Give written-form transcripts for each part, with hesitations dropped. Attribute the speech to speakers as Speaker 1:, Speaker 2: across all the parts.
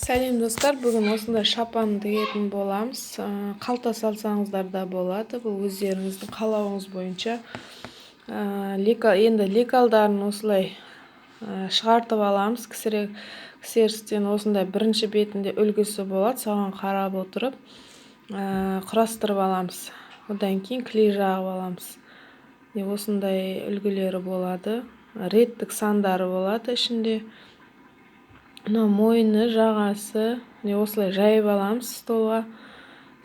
Speaker 1: Сәлем достар, бүгін осындай шапан тігетін боламыз. Қалта салсаңыздар да болады. Бұл өздеріңіздің қалауыңыз бойынша. Енді лекалдарын осылай шығартып аламыз. Кісерістен осындай бірінші бетінде үлгісі болады. Соған қарап отырып құрастырып аламыз. Одан кейін клей жағып аламыз. Осындай үлгілері болады. Реттік сандары болады ішінде. Мойны, жағасы, осылай жайып аламыз столға.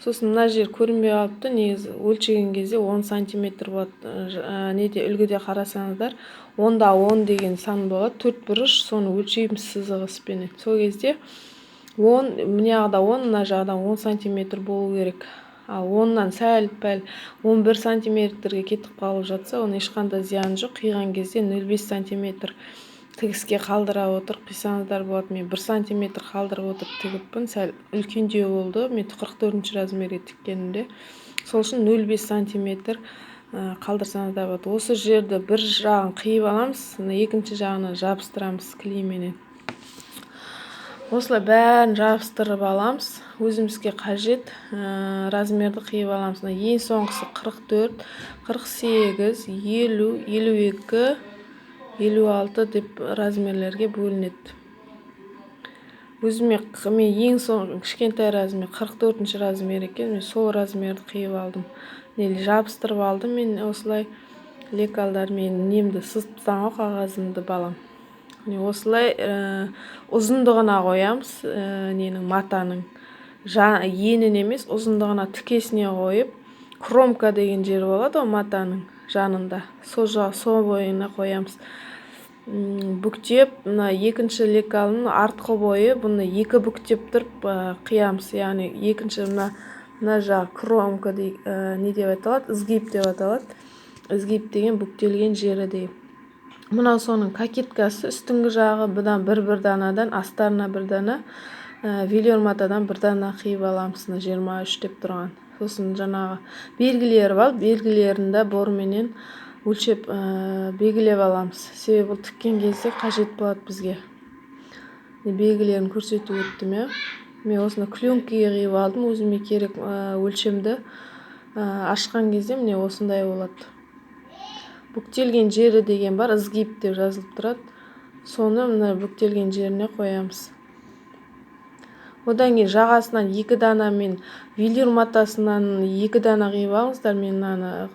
Speaker 1: Сосын мына жер көрінбей қалыпты, негізі өлшеген кезде 10 сантиметр болады. Үлгіде қарасаңыздар, 10-да 10 деген сан болады. 4 бұрыш, соны өлшейміз сызық іспенен. Сол кезде 10, мына жағда 10, мына жағда 10 сантиметр болу керек. Ал 10-нан сәл-пәл 11 сантиметрге кетіп қалып жатса, оның ешқандай зияны жоқ. Қиған кезде 0,5 сантиметр тігіске қалдыра отырып қисаңыздар болады. Мен 1 сантиметр қалдырып отырып тігіппін. Сәл үлкендеу болды. Мен 44 размерге тіккенімде. Сол үшін 0,5 сантиметр қалдырсаңыздар болады. Осы жерді бір жағын қиып аламыз, екінші жағына жабыстырамыз клейменен. Осылай бәрін жабыстырып аламыз. Өзімізге қажет размерді қиып аламыз. Ең соңғысы 44, 48, 50, 52, 56 деп размерлерге бөлінеді. Мен ең соң кішкентай размер 44 размер екен. Мен сол размерді қиып алдым. Жабыстырып алдым. Мен осылай лекалдар мен немді сызыптан қағазымды балам. Осылай ұзындығына қоямыз. Матаның енін емес, ұзындығына тікесіне қойып, кромка деген жер болады матаның жанында. Сол бойына қоямыз. Бүктеп, екінші лекалының артқы бойы, бұны екі бүктеп тұрып қиямыз. Яғни екінші мына жағы кромка не деп аталады? Изгиб деп аталады. Изгиб деген бүктелген жері дейм. Мынау соның кокеткасы, үстіңгі жағы бұдан бір данадан, астарына бір дана, велюр матадан бір дана қиып аламыз. 23 деп тұрған. Сосын жаңағы белгілері бар, белгілерінде борменен өлшеп белгілеп аламыз. Себебі бұл тіккен кезде қажет болады бізге. Белгілерін көрсетіп өттім. Мен осыны клеенкеге қиып алдым, өзіме керек өлшемді ашқан кезде міне осындай болады. Бүктелген жері деген бар, изгиб деп жазылып тұрады. Соны мына бүктелген жеріне қоямыз. Одан кейін жағасынан 2 дана мен велюр матасынан 2 дана қиып алыңыздар. Мен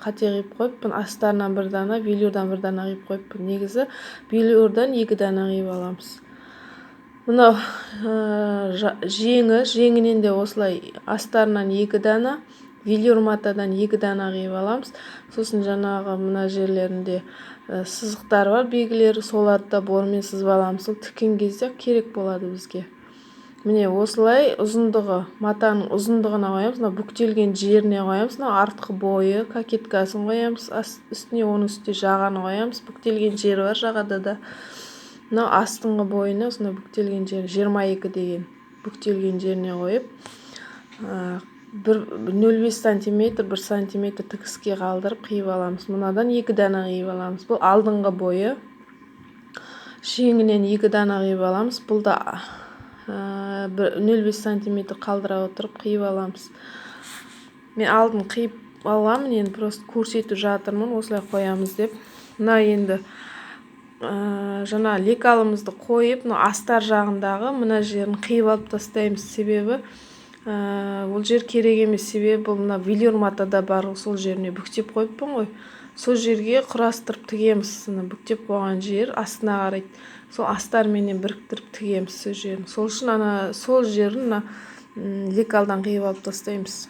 Speaker 1: қате қиып қойыппын. Астарынан 1 дана, велюрдан 1 дана қиып қойыппын. Негізі велюрдан 2 дана қиып аламыз. Мынау жеңінен де осылай астарынан 2 дана, велюр матадан 2 дана қиып аламыз. Сосын жаңағы мына жерлерінде сызықтар бар, белгілері, соларды да бормен сызып аламыз. Сол тіккен кезде керек болады бізге. Міне осылай ұзындығы, матаның ұзындығына қоямыз, бүктелген жеріне қоямыз, артқы бойы, кокеткасын қоямыз, үстіне оның үстіне жағаны қоямыз. Бүктелген жері бар жағада да. Астыңғы бойына осындай бүктелген жері 22 деген бүктелген жеріне қойып, 0,5 сантиметр, 1 сантиметр тігіске қалдырып қиып аламыз. Мұнадан 2 дана қиып аламыз. Бұл алдыңғы бойы. Шеңінен 2 дана қиып аламыз. Бұл да 0,5 сантиметр қалдыра отырып қиып аламыз. Мен алдын қиып алғанмын, енді просто көрсетіп жатырмын, осылай қоямыз деп. Енді жаңа лекалымызды қойып, астар жағындағы мына жерін қиып алып тастаймыз. Себебі ол жер керек емес. Себебі бұл мына велюр матада бар, сол жеріне бүктеп қойыппын ғой. Сол жерге құрастырып тігеміз. Бүктеп қойған жер астына қарайды. Сол астарменен біріктіріп тігеміз сол жерін. Сол үшін сол жерін лекалдан қиып алып тастаймыз.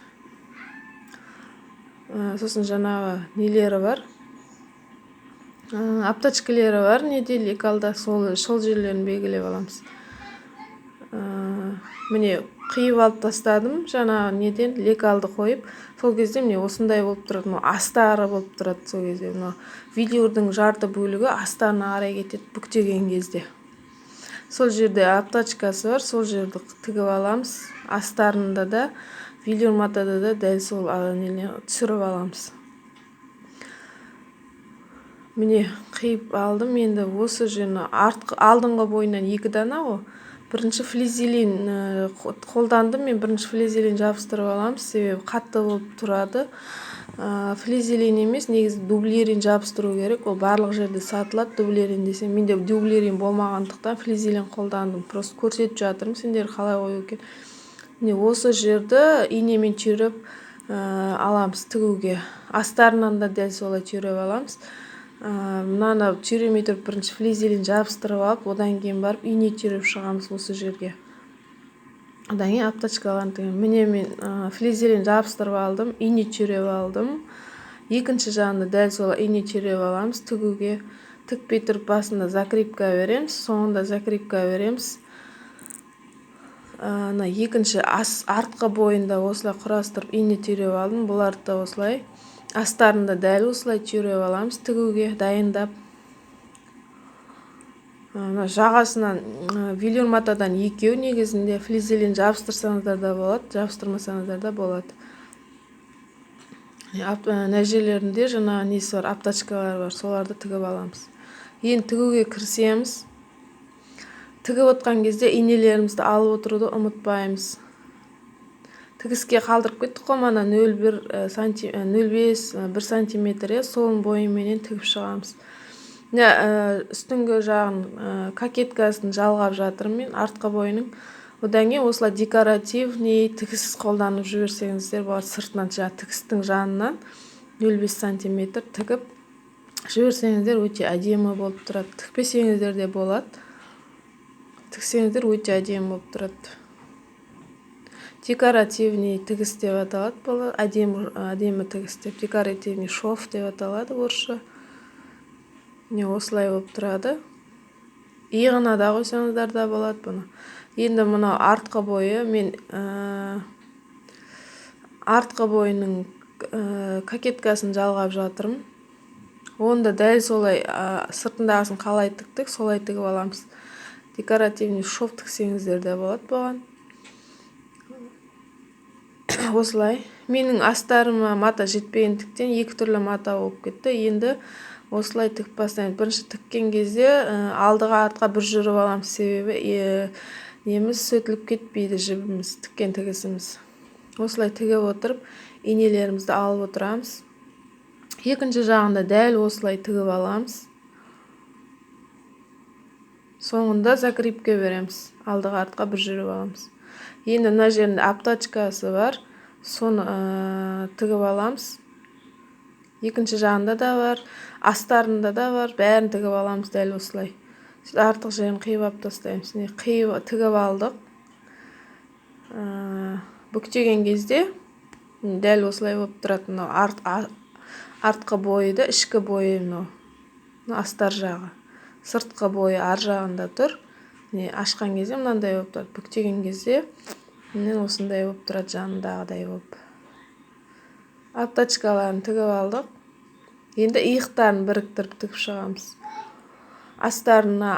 Speaker 1: Сосын жаңағы нелері бар. Аптачкілері бар, лекалда, сол жерлерін белгілеп аламыз. Міне қиып алып тастадым, жаңағы лекалды қойып, сол кезде міне осындай болып тұрады, астары болып тұрады. Сол кезде велюрдің жарты бөлігі астарына қарай кетеді бүктеген кезде. Сол жерде аптачкасы бар, сол жерді тігіп аламыз. Астарында да, велюр матада да дәл сол түсіріп аламыз. Міне қиып алдым. Енді осы жеріне алдыңғы бойынан 2 дана ғой. Бірінші флизелин қолдандым. Мен бірінші флизелин жабыстырып аламыз, себебі қатты болып тұрады. Флизелин емес, негізі дублерин жабыстыру керек. Ол барлық жерде сатылады, дублерин десе. Менде дублерин болмағандықтан флизелин қолдандым. Просто көрсетіп жатырмын, сендер қалай қою екен. Міне осы жерді инемен түйреп аламыз тігуге. Астарынан да дәл солай түйреп аламыз. Мынаны түйремей тұрып бірінші флизелин жабыстырып алып, одан кейін барып ине түйреп шығамыз осы жерге. Одан кейін аптачкаларын тігемін. Міне мен флизелин жабыстырып алдым, ине түйреп алдым. Екінші жағында дәл солай ине түйреп аламыз тігуге. Тікпей тұрып басында закрепка береміз, соңында закрепка береміз. Екінші артқы бойында осылай құрастырып ине түйреп алдым. Бұларды да осылай астарында дәл осылай түйреп аламыз тігуге дайындап. Жағасынан велюр матадан екеу, негізінде флизелин жабыстырсаңыздар да болады, жабыстырмасаңыздар да болады. Нәжелерінде жаңа несі бар, аптачкалар бар, соларды тігіп аламыз. Енді тігуге кірісеміз. Тігіп отқан кезде инелерімізді алып отыруды ұмытпаймыз. Тігіске қалдырып кеттік қой, мана 0,5-1 сантиметр, солын бойыменен тігіп шығамыз. Үстіңгі жағын кокеткасын жалғап жатырмын мен, артқы бойының. Одан кейін осылай декоративный тігіс қолданып жіберсеңіздер болады. Сыртынан тігістің жанынан 0,5 сантиметр тігіп жіберсеңіздер өте әдемі болып тұрады. Тікпесеңіздер де болады. Тіксеңіздер өте әдемі болып тұрады. Декоративный тігіс деп аталады бұл. Әдемі тігіс деп, декоративный шов деп аталады орысша. Осылай болып тұрады. Иығына да қойсаңыздар да болады бұны. Енді мынау артқы бойы, мен артқы бойының кокеткасын жалғап жатырмын. Оны да дәл солай сыртындағысын қалай тіктік, солай тігіп аламыз. Декоративный шов тіксеңіздер де болады бұған. Осылай. Менің астарыма мата жетпегендіктен екі түрлі мата болып кетті. Енді осылай тігіп бастаймыз. Бірінші тіккен кезде алдыға артқа бір жүріп аламыз, себебі неміз сөтіліп кетпейді, жібіміз, тіккен тігісіміз. Осылай тігіп отырып, инелерімізді алып отырамыз. Екінші жағында дәл осылай тігіп аламыз. Соңында закрепка береміз. Алдыға артқа бір жүріп аламыз. Енді мына жерінде аптачкасы бар. Соны тігіп аламыз. Екінші жағында да бар, астарында да бар, бәрін тігіп аламыз дәл осылай. Артық жерін қиып тастаймыз. Тігіп алдық. Бүктеген кезде дәл осылай болып тұрады. Артқы бойы да, ішкі бойы астар жағы. Сыртқы бойы ар жағында тұр. Ашқан кезде мынандай болып тұрады. Бүктеген кезде осындай болып тұрады, жанындағыдай болып. Аптачкаларын тігіп алдық. Енді иықтарын біріктіріп тігіп шығамыз. Астарына